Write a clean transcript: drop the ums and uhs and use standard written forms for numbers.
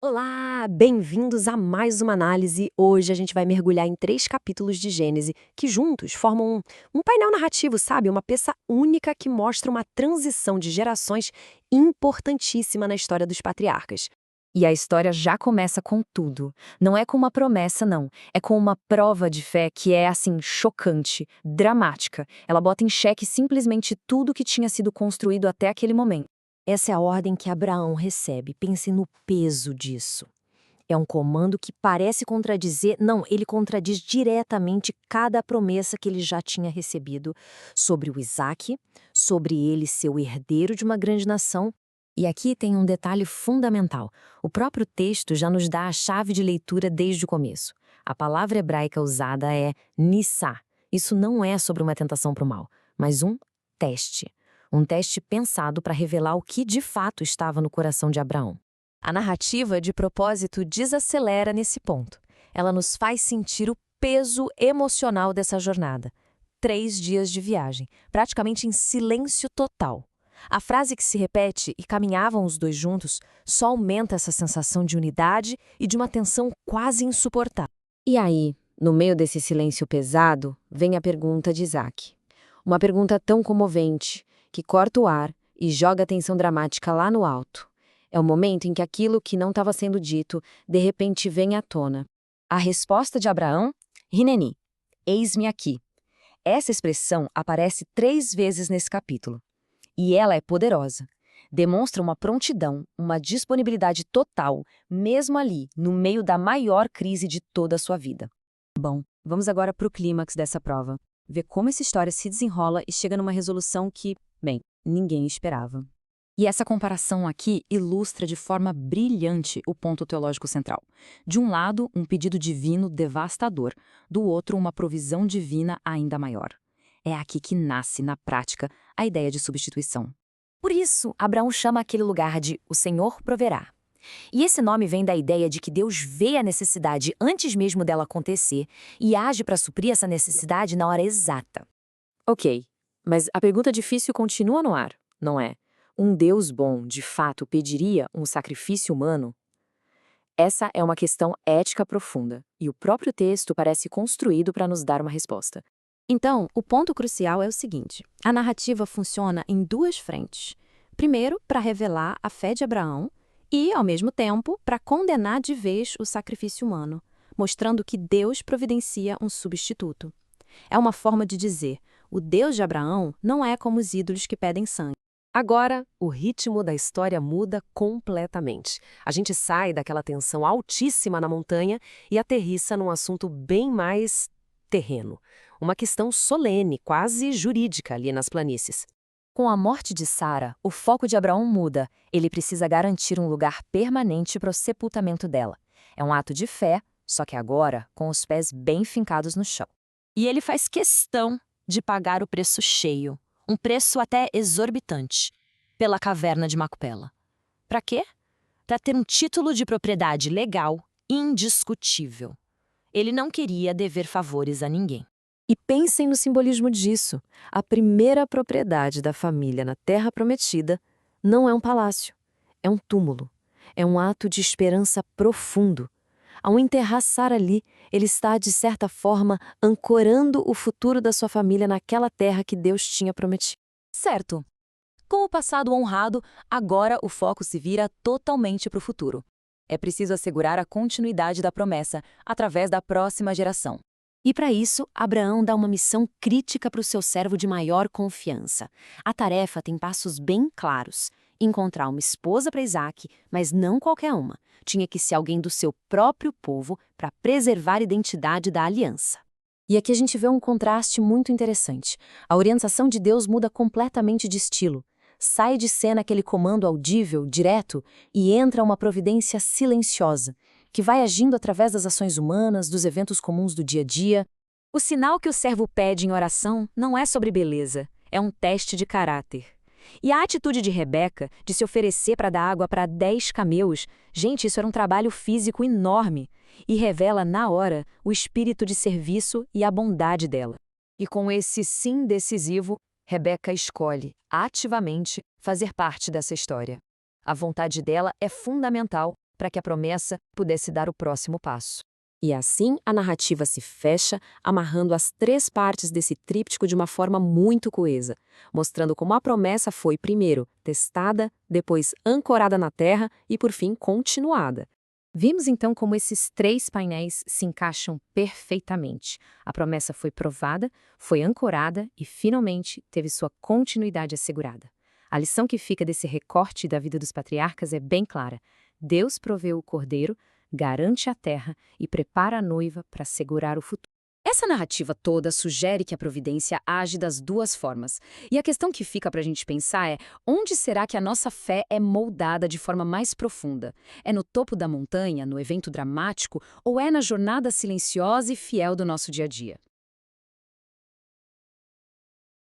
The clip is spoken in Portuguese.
Olá, bem-vindos a mais uma análise. Hoje a gente vai mergulhar em 3 capítulos de Gênese, que juntos formam um painel narrativo, sabe? Uma peça única que mostra uma transição de gerações importantíssima na história dos patriarcas. E a história já começa com tudo. Não é com uma promessa, não. É com uma prova de fé que é, assim, chocante, dramática. Ela bota em xeque simplesmente tudo que tinha sido construído até aquele momento. Essa é a ordem que Abraão recebe. Pense no peso disso. É um comando que parece contradizer, não, ele contradiz diretamente cada promessa que ele já tinha recebido sobre o Isaque, sobre ele ser o herdeiro de uma grande nação. E aqui tem um detalhe fundamental. O próprio texto já nos dá a chave de leitura desde o começo. A palavra hebraica usada é nissá. Isso não é sobre uma tentação para o mal, mas um teste. Um teste pensado para revelar o que de fato estava no coração de Abraão. A narrativa, de propósito, desacelera nesse ponto. Ela nos faz sentir o peso emocional dessa jornada. 3 dias de viagem, praticamente em silêncio total. A frase que se repete, e caminhavam os dois juntos, só aumenta essa sensação de unidade e de uma tensão quase insuportável. E aí, no meio desse silêncio pesado, vem a pergunta de Isaac. Uma pergunta tão comovente, que corta o ar e joga a tensão dramática lá no alto. É o momento em que aquilo que não estava sendo dito, de repente vem à tona. A resposta de Abraão? Hineni, eis-me aqui. Essa expressão aparece 3 vezes nesse capítulo. E ela é poderosa. Demonstra uma prontidão, uma disponibilidade total, mesmo ali, no meio da maior crise de toda a sua vida. Bom, vamos agora para o clímax dessa prova. Ver como essa história se desenrola e chega numa resolução que, bem, ninguém esperava. E essa comparação aqui ilustra de forma brilhante o ponto teológico central. De um lado, um pedido divino devastador, do outro, uma provisão divina ainda maior. É aqui que nasce, na prática, a ideia de substituição. Por isso, Abraão chama aquele lugar de "o Senhor proverá". E esse nome vem da ideia de que Deus vê a necessidade antes mesmo dela acontecer e age para suprir essa necessidade na hora exata. Ok, mas a pergunta difícil continua no ar, não é? Um Deus bom, de fato, pediria um sacrifício humano? Essa é uma questão ética profunda, e o próprio texto parece construído para nos dar uma resposta. Então, o ponto crucial é o seguinte: a narrativa funciona em 2 frentes. Primeiro, para revelar a fé de Abraão e, ao mesmo tempo, para condenar de vez o sacrifício humano, mostrando que Deus providencia um substituto. É uma forma de dizer: o Deus de Abraão não é como os ídolos que pedem sangue. Agora, o ritmo da história muda completamente. A gente sai daquela tensão altíssima na montanha e aterrissa num assunto bem mais terreno. Uma questão solene, quase jurídica ali nas planícies. Com a morte de Sara, o foco de Abraão muda. Ele precisa garantir um lugar permanente para o sepultamento dela. É um ato de fé, só que agora com os pés bem fincados no chão. E ele faz questão de pagar o preço cheio, um preço até exorbitante, pela caverna de Macpela. Para quê? Para ter um título de propriedade legal indiscutível. Ele não queria dever favores a ninguém. E pensem no simbolismo disso. A primeira propriedade da família na Terra Prometida não é um palácio, é um túmulo. É um ato de esperança profundo. Ao enterrar Sara ali, ele está, de certa forma, ancorando o futuro da sua família naquela terra que Deus tinha prometido. Certo. Com o passado honrado, agora o foco se vira totalmente para o futuro. É preciso assegurar a continuidade da promessa através da próxima geração. E para isso, Abraão dá uma missão crítica para o seu servo de maior confiança. A tarefa tem passos bem claros. Encontrar uma esposa para Isaque, mas não qualquer uma. Tinha que ser alguém do seu próprio povo para preservar a identidade da aliança. E aqui a gente vê um contraste muito interessante. A orientação de Deus muda completamente de estilo. Sai de cena aquele comando audível, direto, e entra uma providência silenciosa, que vai agindo através das ações humanas, dos eventos comuns do dia a dia. O sinal que o servo pede em oração não é sobre beleza, é um teste de caráter. E a atitude de Rebeca, de se oferecer para dar água para 10 camelos, gente, isso era um trabalho físico enorme, e revela na hora o espírito de serviço e a bondade dela. E com esse sim decisivo, Rebeca escolhe, ativamente, fazer parte dessa história. A vontade dela é fundamental para que a promessa pudesse dar o próximo passo. E assim a narrativa se fecha, amarrando as 3 partes desse tríptico de uma forma muito coesa, mostrando como a promessa foi, primeiro, testada, depois ancorada na terra e, por fim, continuada. Vimos então como esses 3 painéis se encaixam perfeitamente. A promessa foi provada, foi ancorada e, finalmente, teve sua continuidade assegurada. A lição que fica desse recorte da vida dos patriarcas é bem clara. Deus proveu o cordeiro, garante a terra e prepara a noiva para assegurar o futuro. Essa narrativa toda sugere que a providência age das 2 formas. E a questão que fica para a gente pensar é: onde será que a nossa fé é moldada de forma mais profunda? É no topo da montanha, no evento dramático, ou é na jornada silenciosa e fiel do nosso dia a dia?